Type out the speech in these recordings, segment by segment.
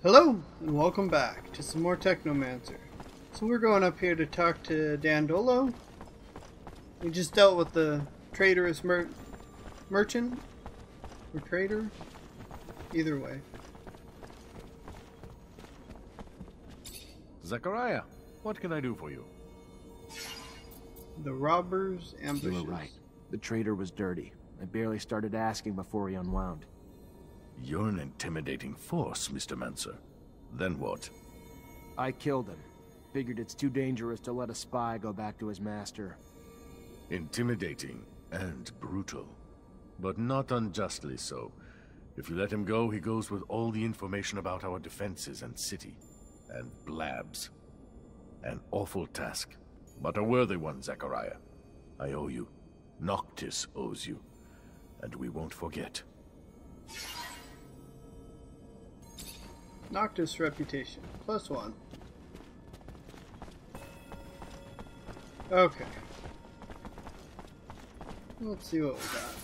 Hello, and welcome back to some more Technomancer. So we're going up here to talk to Dandolo. We just dealt with the traitorous merchant, or trader, either way. Zachariah, what can I do for you? The robber's ambushes. You were right. The traitor was dirty. I barely started asking before he unwound. You're an intimidating force, Mr. Mancer. Then what? I killed him. Figured it's too dangerous to let a spy go back to his master. Intimidating and brutal. But not unjustly so. If you let him go, he goes with all the information about our defenses and city. And blabs. An awful task, but a worthy one, Zachariah. I owe you. Noctis owes you. And we won't forget. Noctis reputation, +1. Okay. Let's see what we got.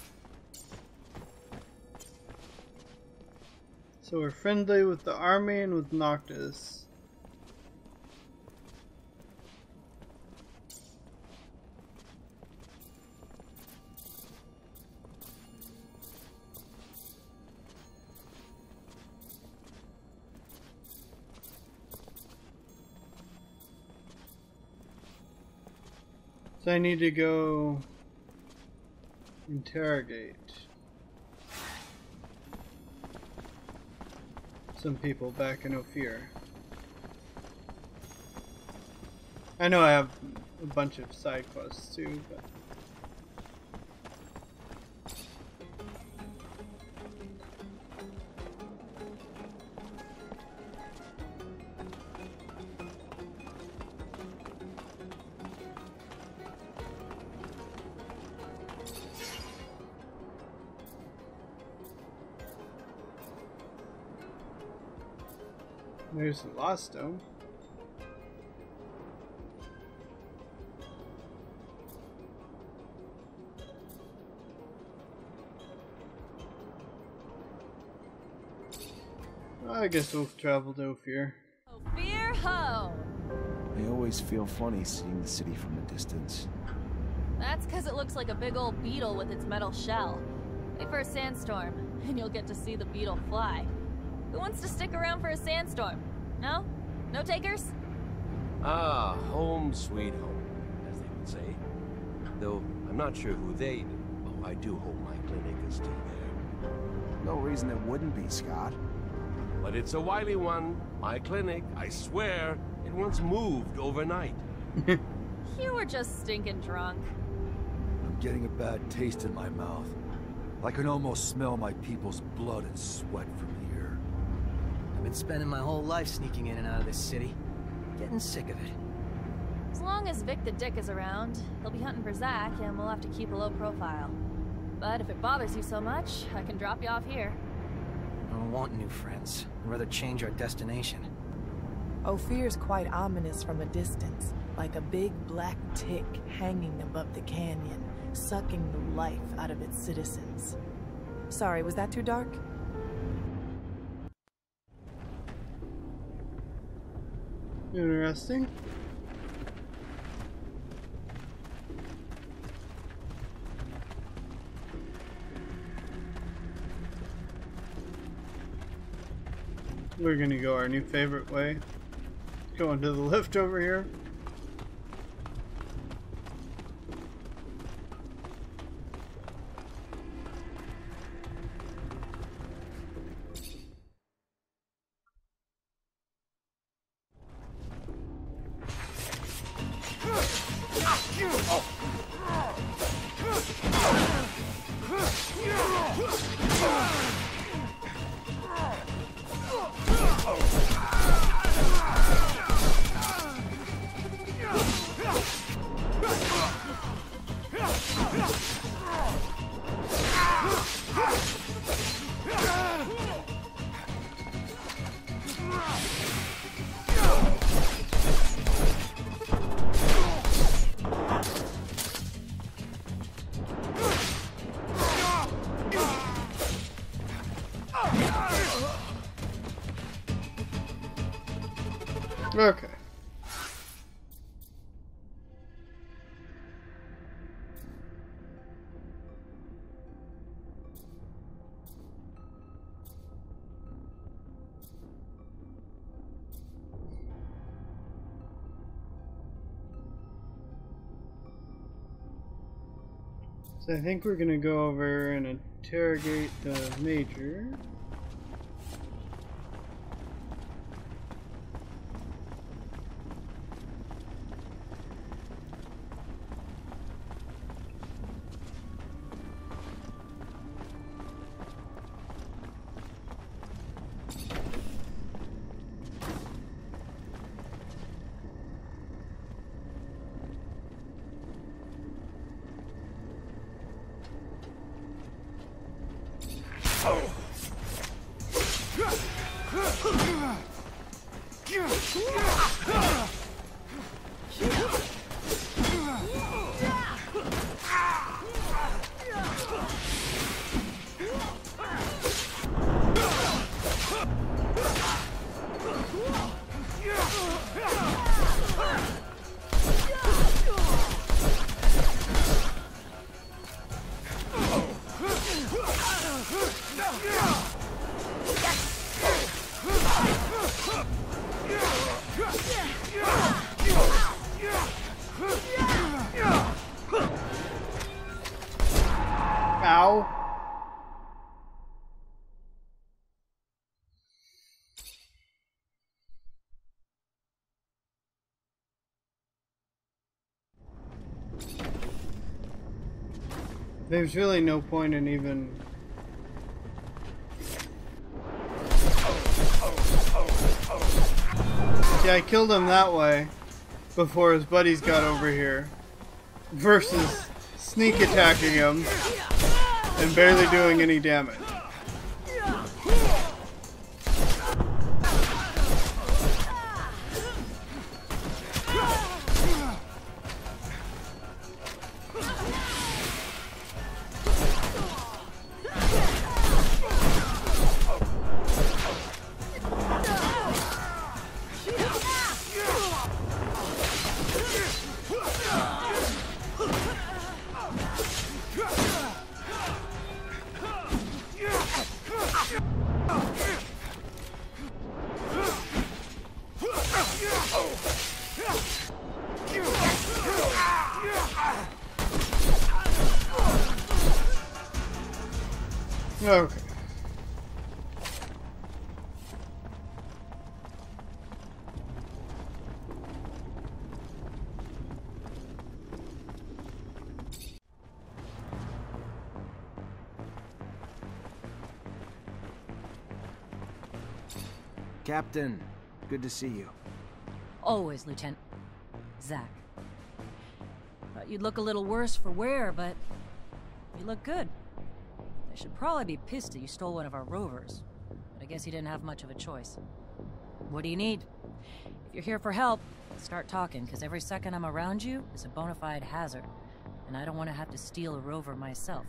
So we're friendly with the army and with Noctis. So I need to go interrogate some people back in Ophir. I know I have a bunch of side quests too, but there's a lost stone. I guess we'll travel to Ophir. Ophir ho! I always feel funny seeing the city from a distance. That's because it looks like a big old beetle with its metal shell. Wait for a sandstorm, and you'll get to see the beetle fly. Who wants to stick around for a sandstorm? No? No takers? Ah, home sweet home, as they would say. Though, I'm not sure who they... Oh, I do hope my clinic is still there. No reason it wouldn't be, Scott. But it's a wily one. My clinic, I swear, it once moved overnight. You were just stinking drunk. I'm getting a bad taste in my mouth. I can almost smell my people's blood and sweat from here. I've been spending my whole life sneaking in and out of this city. Getting sick of it. As long as Vic the Dick is around, he'll be hunting for Zach, and we'll have to keep a low profile. But if it bothers you so much, I can drop you off here. I don't want new friends. I'd rather change our destination. Ophir's quite ominous from a distance, like a big black tick hanging above the canyon, sucking the life out of its citizens. Sorry, was that too dark? Interesting. We're gonna go our new favorite way. Going to the lift over here. Okay. So I think we're gonna go over and interrogate the Major. Ow. There's really no point in even... See, I killed him that way before his buddies got over here versus sneak attacking him and barely doing any damage. Okay. Captain, good to see you. Always, Lieutenant. Zach. Thought you'd look a little worse for wear, but you look good. They should probably be pissed that you stole one of our rovers, but I guess you didn't have much of a choice. What do you need? If you're here for help, start talking, because every second I'm around you is a bona fide hazard, and I don't want to have to steal a rover myself.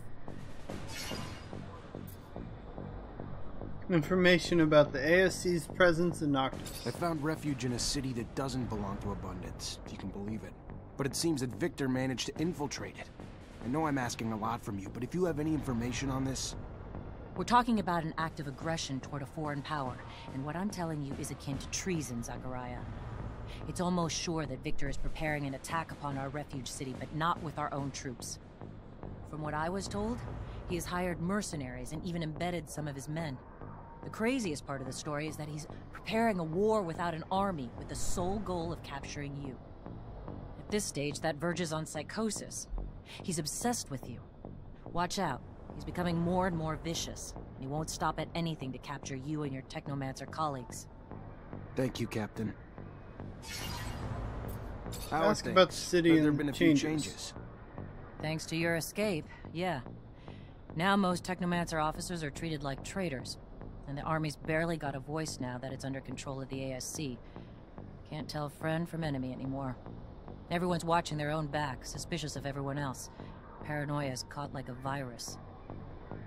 Information about the ASC's presence in Noctis. I found refuge in a city that doesn't belong to Abundance, if you can believe it. But it seems that Victor managed to infiltrate it. I know I'm asking a lot from you, but if you have any information on this... We're talking about an act of aggression toward a foreign power, and what I'm telling you is akin to treason, Zachariah. It's almost sure that Victor is preparing an attack upon our refuge city, but not with our own troops. From what I was told, he has hired mercenaries and even embedded some of his men. The craziest part of the story is that he's preparing a war without an army, with the sole goal of capturing you. At this stage, that verges on psychosis. He's obsessed with you. Watch out. He's becoming more and more vicious, and he won't stop at anything to capture you and your Technomancer colleagues. Thank you, Captain. Ask about the city and there been a few changes. Thanks to your escape, yeah. Now most Technomancer officers are treated like traitors, and the army's barely got a voice now that it's under control of the ASC. Can't tell friend from enemy anymore. Everyone's watching their own back, suspicious of everyone else. Paranoia's caught like a virus.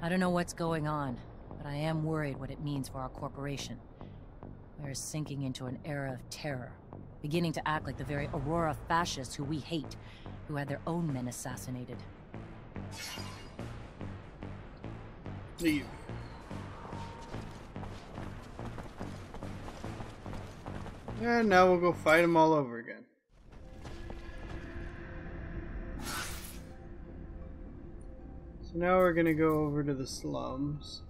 I don't know what's going on, but I am worried what it means for our corporation. We're sinking into an era of terror, beginning to act like the very Aurora fascists who we hate, who had their own men assassinated. Leave. And now we'll go fight them all over again. So now we're gonna go over to the slums.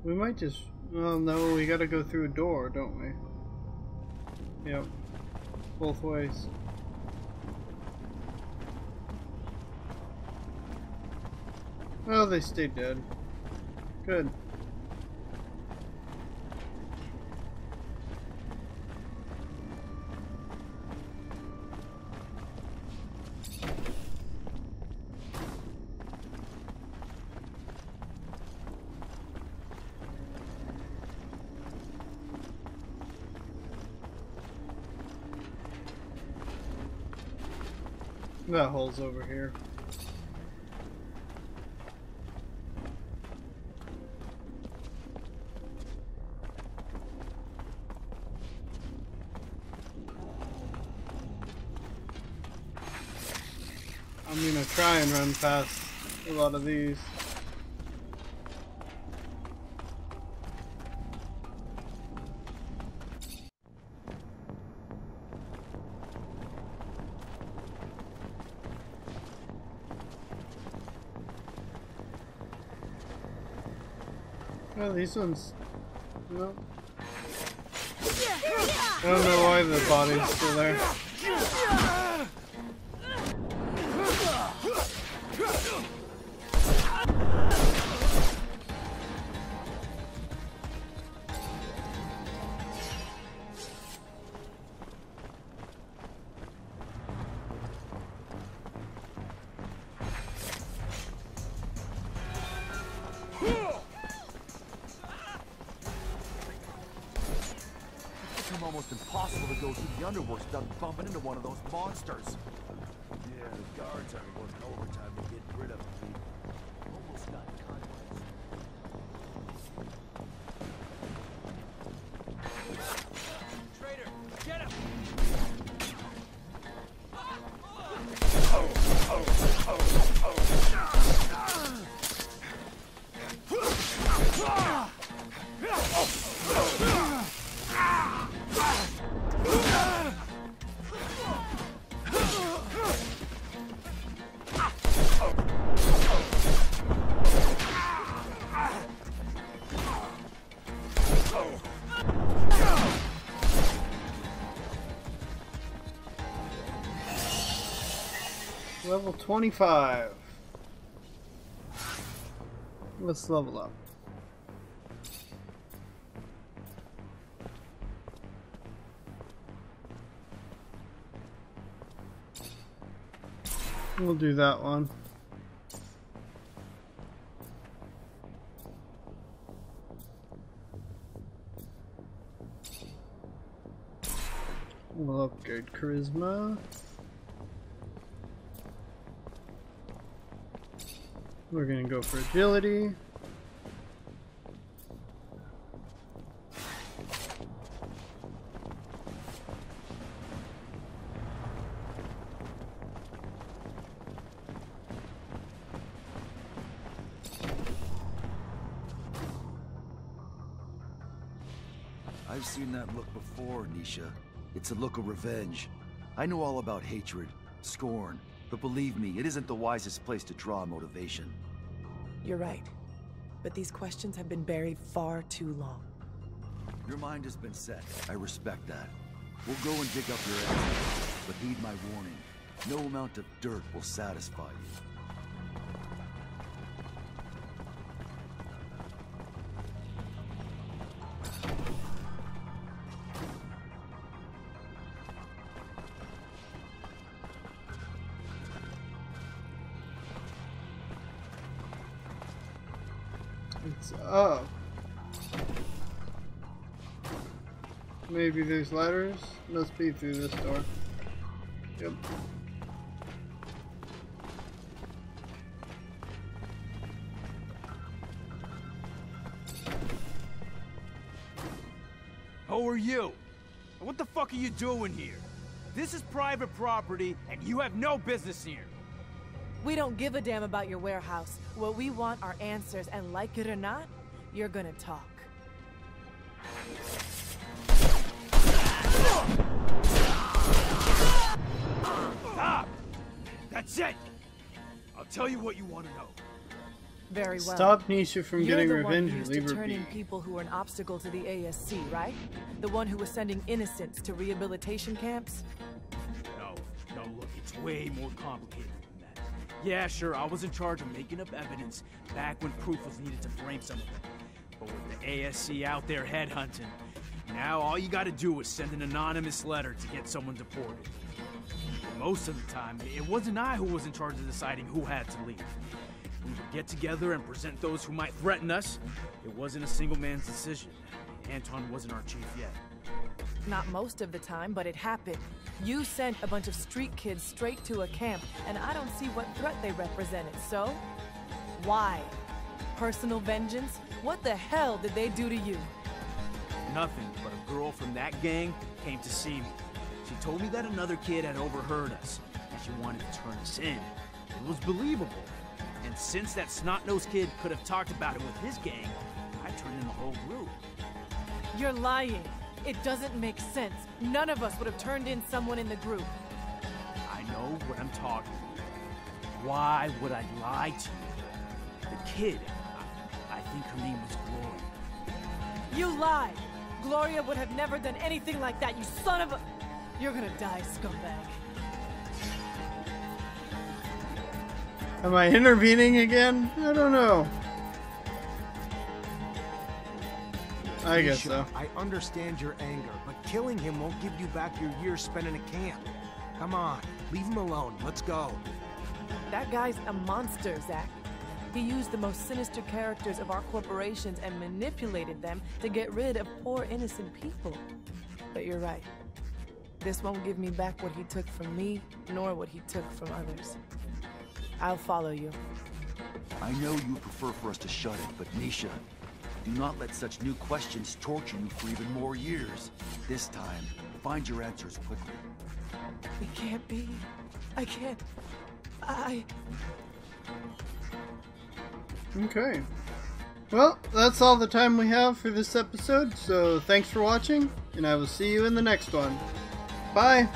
We might just... well, no, we gotta go through a door, don't we? Yep. Both ways. Oh, they stayed dead. Good. That hole's over here. I'm gonna try and run past a lot of these. Oh, these ones. No. I don't know why the body's still there. Almost impossible to go through the underworks without bumping into one of those monsters. Yeah, the guards are working overtime to get rid of me. Almost got conquest. Traitor, get him! Level 25. Let's level up. We'll do that one. We'll upgrade charisma. We're gonna go for agility. I've seen that look before, Niesha. It's a look of revenge. I know all about hatred, scorn, but believe me, it isn't the wisest place to draw motivation. You're right. But these questions have been buried far too long. Your mind has been set. I respect that. We'll go and dig up your ass, but heed my warning. No amount of dirt will satisfy you. It's up. Maybe there's ladders. Must be through this door. Yep. So are you. And what the fuck are you doing here? This is private property, and you have no business here. We don't give a damn about your warehouse. What we want are answers, and like it or not, you're gonna talk. Stop! That's it! I'll tell you what you want to know. Very well. Stop Niesha from You're getting the revenge one and who leave used to her turn be. in people who were an obstacle to the ASC, right? The one who was sending innocents to rehabilitation camps? No, look, it's way more complicated than that. Yeah, sure, I was in charge of making up evidence back when proof was needed to frame some of them. But with the ASC out there headhunting, now all you gotta do is send an anonymous letter to get someone deported. Most of the time, it wasn't I who was in charge of deciding who had to leave. We would get together and present those who might threaten us. It wasn't a single man's decision. Anton wasn't our chief yet. Not most of the time, but it happened. You sent a bunch of street kids straight to a camp, and I don't see what threat they represented, so? Why? Personal vengeance? What the hell did they do to you? Nothing, but a girl from that gang came to see me. She told me that another kid had overheard us, and she wanted to turn us in. It was believable. And since that snot-nosed kid could have talked about it with his gang, I turned in the whole group. You're lying. It doesn't make sense. None of us would have turned in someone in the group. I know what I'm talking about. Why would I lie to you? The kid, I think her name was Gloria. You lied! Gloria would have never done anything like that, you son of a... You're gonna die, scumbag. Am I intervening again? I don't know. I guess so. I understand your anger, but killing him won't give you back your years spent in a camp. Come on, leave him alone. Let's go. That guy's a monster, Zach. He used the most sinister characters of our corporations and manipulated them to get rid of poor innocent people. But you're right. This won't give me back what he took from me, nor what he took from others. I'll follow you. I know you prefer for us to shut it, but Niesha, do not let such new questions torture you for even more years. This time, find your answers quickly. It can't be. I can't. Okay. Well, that's all the time we have for this episode, so thanks for watching, and I will see you in the next one. Bye!